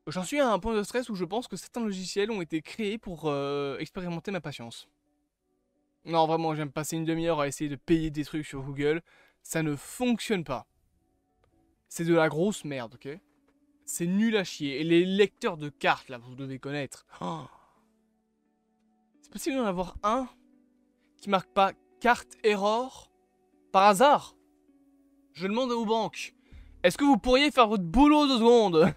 J'en suis à un point de stress où je pense que certains logiciels ont été créés pour expérimenter ma patience. Non, vraiment, j'aime passer une demi-heure à essayer de payer des trucs sur Google. Ça ne fonctionne pas. C'est de la grosse merde, ok? C'est nul à chier. Et les lecteurs de cartes, là, vous devez connaître. Oh. C'est possible d'en avoir un qui marque pas carte error par hasard? Je demande aux banques. Est-ce que vous pourriez faire votre boulot 2 secondes?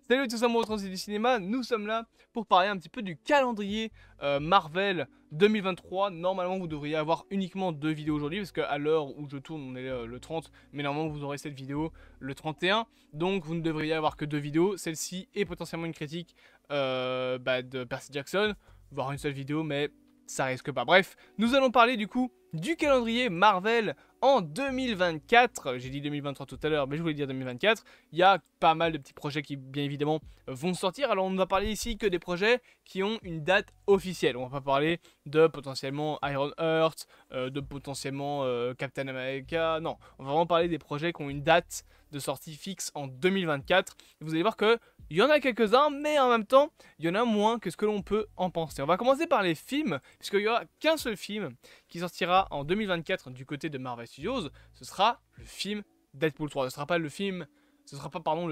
Salut tout simplement au Transit du cinéma, nous sommes là pour parler un petit peu du calendrier Marvel 2023. Normalement vous devriez avoir uniquement 2 vidéos aujourd'hui parce qu'à l'heure où je tourne on est le 30, mais normalement vous aurez cette vidéo le 31. Donc vous ne devriez avoir que 2 vidéos, celle-ci et potentiellement une critique de Percy Jackson, voire une seule vidéo mais ça risque pas. Bref, nous allons parler du coup du calendrier Marvel en 2024. J'ai dit 2023 tout à l'heure, mais je voulais dire 2024. Il y a pas mal de petits projets qui, bien évidemment, vont sortir. Alors, on ne va parler ici que des projets qui ont une date officielle. On va pas parler de potentiellement Iron Heart, de potentiellement Captain America. Non, on va vraiment parler des projets qui ont une date de sortie fixe en 2024. Et vous allez voir que il y en a quelques-uns, mais en même temps, il y en a moins que ce que l'on peut en penser. On va commencer par les films, puisqu'il n'y aura qu'un seul film qui sortira en 2024 du côté de Marvel Studios. Ce sera le film Deadpool 3. Ce sera pas le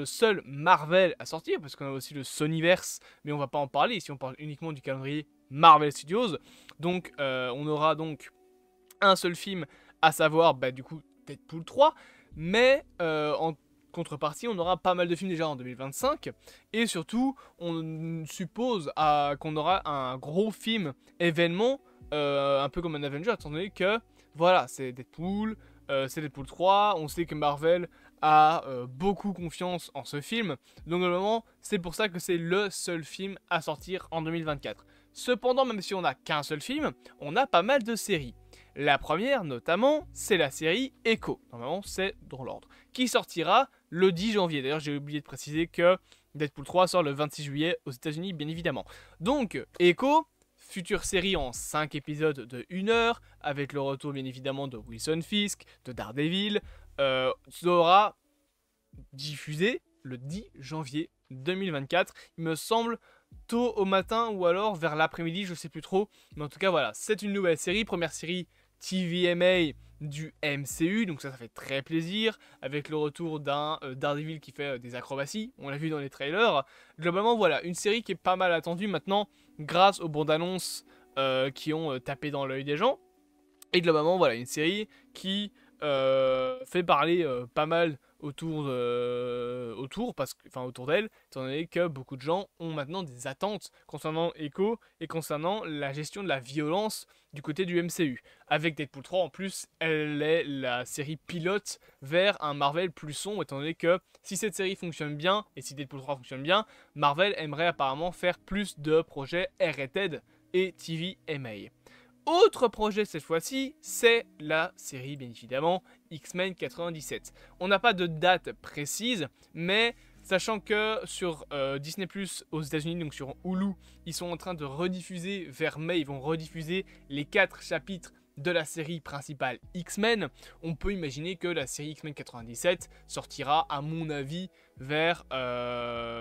seul Marvel à sortir, parce qu'on a aussi le Sonyverse, mais on va pas en parler ici, on parle uniquement du calendrier Marvel Studios. Donc on aura donc un seul film, à savoir du coup Deadpool 3, mais en contrepartie, on aura pas mal de films déjà en 2025, et surtout, on suppose qu'on aura un gros film événement, un peu comme un Avenger, étant donné que, voilà, c'est Deadpool 3, on sait que Marvel a beaucoup confiance en ce film, donc normalement, c'est pour ça que c'est le seul film à sortir en 2024. Cependant, même si on n'a qu'un seul film, on a pas mal de séries. La première, notamment, c'est la série Echo. Normalement, c'est dans l'ordre. Qui sortira le 10 janvier. D'ailleurs, j'ai oublié de préciser que Deadpool 3 sort le 26 juillet aux États-Unis, bien évidemment. Donc, Echo, future série en 5 épisodes de 1 heure, avec le retour, bien évidemment, de Wilson Fisk, de Daredevil, sera diffusé le 10 janvier 2024. Il me semble tôt au matin ou alors vers l'après-midi, je sais plus trop. Mais en tout cas, voilà, c'est une nouvelle série, première série TVMA du MCU, donc ça fait très plaisir, avec le retour d'un Daredevil qui fait des acrobaties, on l'a vu dans les trailers. Globalement, voilà, une série qui est pas mal attendue maintenant, grâce aux bandes annonces qui ont tapé dans l'œil des gens. Et globalement, voilà, une série qui fait parler pas mal autour d'elle, étant donné que beaucoup de gens ont maintenant des attentes concernant Echo et concernant la gestion de la violence du côté du MCU. Avec Deadpool 3 en plus, elle est la série pilote vers un Marvel plus sombre, étant donné que si cette série fonctionne bien, et si Deadpool 3 fonctionne bien, Marvel aimerait apparemment faire plus de projets R-rated et TVMA. Autre projet cette fois-ci, c'est la série bien évidemment X-Men 97. On n'a pas de date précise, mais sachant que sur Disney Plus aux États-Unis, donc sur Hulu, ils sont en train de rediffuser vers mai, ils vont rediffuser les 4 chapitres de la série principale X-Men. On peut imaginer que la série X-Men 97 sortira, à mon avis, vers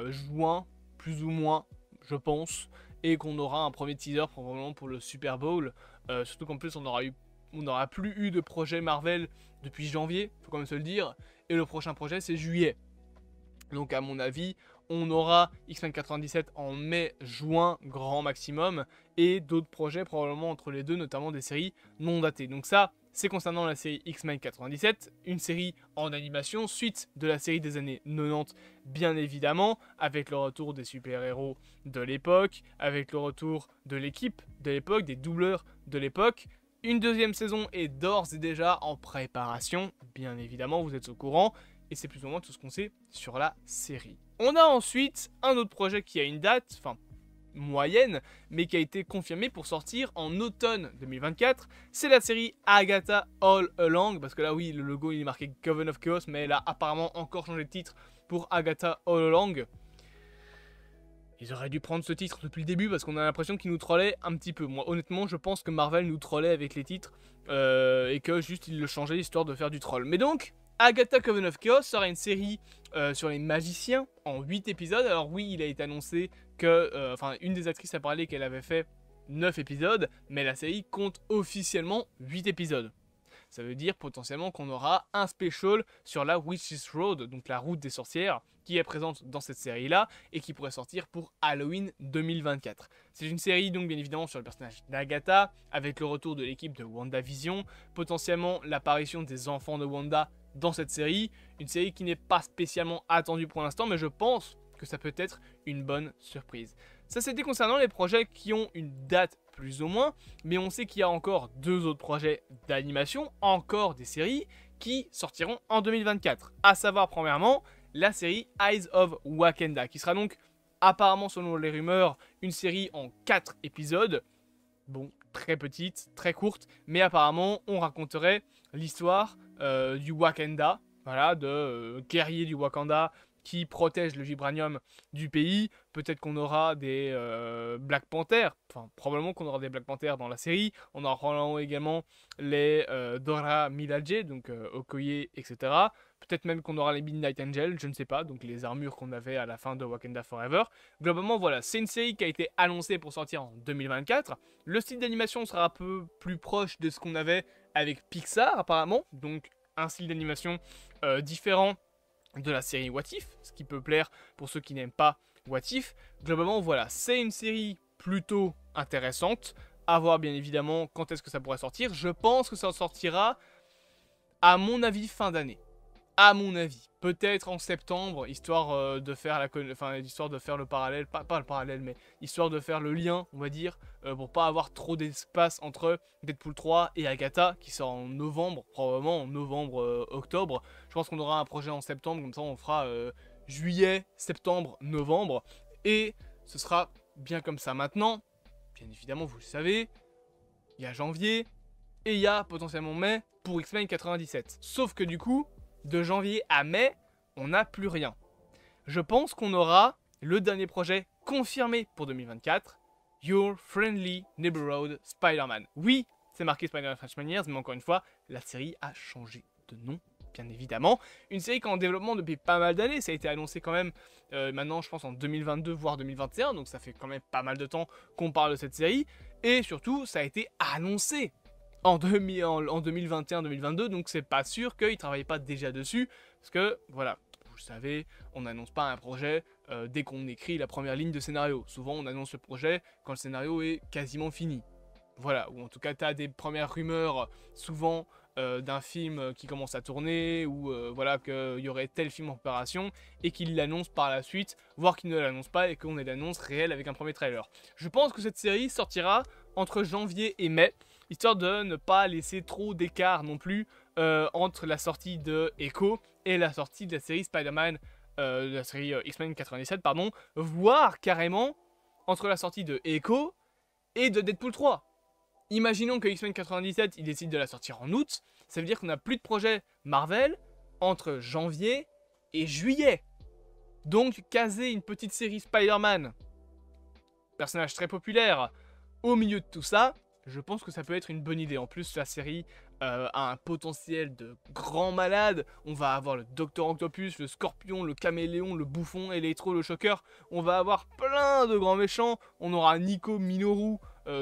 juin, plus ou moins, je pense, et qu'on aura un premier teaser probablement pour le Super Bowl. Surtout qu'en plus on n'aura plus eu de projet Marvel depuis janvier, faut quand même se le dire, et le prochain projet c'est juillet. Donc à mon avis, on aura X-Men 97 en mai-juin, grand maximum, et d'autres projets probablement entre les deux, notamment des séries non datées. Donc ça, c'est concernant la série X-Men 97, une série en animation, suite de la série des années 90, bien évidemment, avec le retour des super-héros de l'époque, avec le retour de l'équipe de l'époque, des doubleurs de l'époque. Une deuxième saison est d'ores et déjà en préparation, bien évidemment, vous êtes au courant, et c'est plus ou moins tout ce qu'on sait sur la série. On a ensuite un autre projet qui a une date, enfin moyenne, mais qui a été confirmé pour sortir en automne 2024. C'est la série Agatha All Along, parce que là oui, le logo il est marqué Coven of Chaos, mais elle a apparemment encore changé de titre pour Agatha All Along. Ils auraient dû prendre ce titre depuis le début parce qu'on a l'impression qu'ils nous trollaient un petit peu. Moi honnêtement je pense que Marvel nous trollait avec les titres et que juste ils le changeaient histoire de faire du troll. Mais donc Agatha Coven of Chaos sera une série sur les magiciens en 8 épisodes. Alors oui, il a été annoncé que, une des actrices a parlé qu'elle avait fait 9 épisodes, mais la série compte officiellement 8 épisodes. Ça veut dire potentiellement qu'on aura un special sur la Witch's Road, donc la route des sorcières, qui est présente dans cette série-là et qui pourrait sortir pour Halloween 2024. C'est une série donc bien évidemment sur le personnage d'Agatha, avec le retour de l'équipe de WandaVision, potentiellement l'apparition des enfants de Wanda dans cette série, une série qui n'est pas spécialement attendue pour l'instant, mais je pense que ça peut être une bonne surprise. Ça c'était concernant les projets qui ont une date plus ou moins, mais on sait qu'il y a encore 2 autres projets d'animation, encore des séries, qui sortiront en 2024. À savoir premièrement, la série Eyes of Wakanda, qui sera donc apparemment selon les rumeurs, une série en 4 épisodes. Bon, très petite, très courte, mais apparemment on raconterait l'histoire du Wakanda, voilà, de guerriers du Wakanda, qui protège le vibranium du pays. Peut-être qu'on aura des Black Panthers, enfin probablement qu'on aura des Black Panthers dans la série. On aura également les Dora Milaje, donc Okoye, etc. Peut-être même qu'on aura les Midnight Angels, je ne sais pas, donc les armures qu'on avait à la fin de Wakanda Forever. Globalement, voilà, c'est une série qui a été annoncée pour sortir en 2024. Le style d'animation sera un peu plus proche de ce qu'on avait avec Pixar apparemment, donc un style d'animation différent de la série What If, ce qui peut plaire pour ceux qui n'aiment pas What If. Globalement, voilà, c'est une série plutôt intéressante. À voir bien évidemment quand est-ce que ça pourrait sortir. Je pense que ça sortira, à mon avis, fin d'année. À mon avis, peut-être en septembre, histoire de faire histoire de faire le parallèle, pas le parallèle, mais histoire de faire le lien, on va dire, pour pas avoir trop d'espace entre Deadpool 3 et Agatha, qui sort en novembre, probablement en novembre, octobre. Je pense qu'on aura un projet en septembre, comme ça on fera juillet, septembre, novembre, et ce sera bien comme ça. Maintenant, bien évidemment, vous le savez, il y a janvier, et il y a potentiellement mai pour X-Men 97. Sauf que du coup, de janvier à mai, on n'a plus rien. Je pense qu'on aura le dernier projet confirmé pour 2024, Your Friendly Neighborhood Spider-Man. Oui, c'est marqué Spider-Man Freshman Years, mais encore une fois, la série a changé de nom, bien évidemment. Une série qui est en développement depuis pas mal d'années, ça a été annoncé quand même maintenant, je pense, en 2022, voire 2021, donc ça fait quand même pas mal de temps qu'on parle de cette série, et surtout, ça a été annoncé en 2021-2022, donc c'est pas sûr qu'ils ne travaillent pas déjà dessus, parce que, voilà, vous le savez, on n'annonce pas un projet dès qu'on écrit la première ligne de scénario. Souvent, on annonce le projet quand le scénario est quasiment fini. Voilà, ou en tout cas, tu as des premières rumeurs, souvent, d'un film qui commence à tourner, ou voilà, qu'il y aurait tel film en préparation, et qu'il l'annonce par la suite, voire qu'il ne l'annonce pas, et qu'on ait l'annonce réelle avec un premier trailer. Je pense que cette série sortira entre janvier et mai, histoire de ne pas laisser trop d'écart non plus entre la sortie de Echo et la sortie de la série Spider-Man, de la série X-Men 97, pardon, voire carrément entre la sortie de Echo et de Deadpool 3. Imaginons que X-Men 97, il décide de la sortir en août, ça veut dire qu'on n'a plus de projet Marvel entre janvier et juillet. Donc caser une petite série Spider-Man, personnage très populaire, au milieu de tout ça, je pense que ça peut être une bonne idée. En plus, la série a un potentiel de grand malade. On va avoir le Docteur Octopus, le Scorpion, le Caméléon, le Bouffon, Electro, le Shocker. On va avoir plein de grands méchants. On aura Nico Minoru,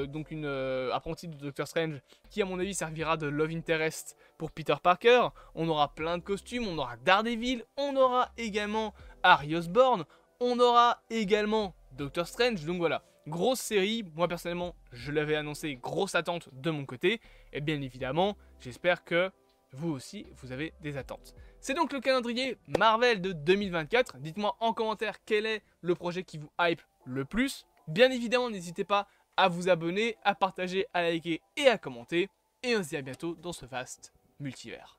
donc une apprentie de Doctor Strange, qui à mon avis servira de Love Interest pour Peter Parker. On aura plein de costumes. On aura Daredevil. On aura également Harry Osborn. On aura également Doctor Strange. Donc voilà. Grosse série, moi personnellement je l'avais annoncé, grosse attente de mon côté, et bien évidemment j'espère que vous aussi vous avez des attentes. C'est donc le calendrier Marvel de 2024, dites-moi en commentaire quel est le projet qui vous hype le plus. Bien évidemment n'hésitez pas à vous abonner, à partager, à liker et à commenter, et on se dit à bientôt dans ce vaste multivers.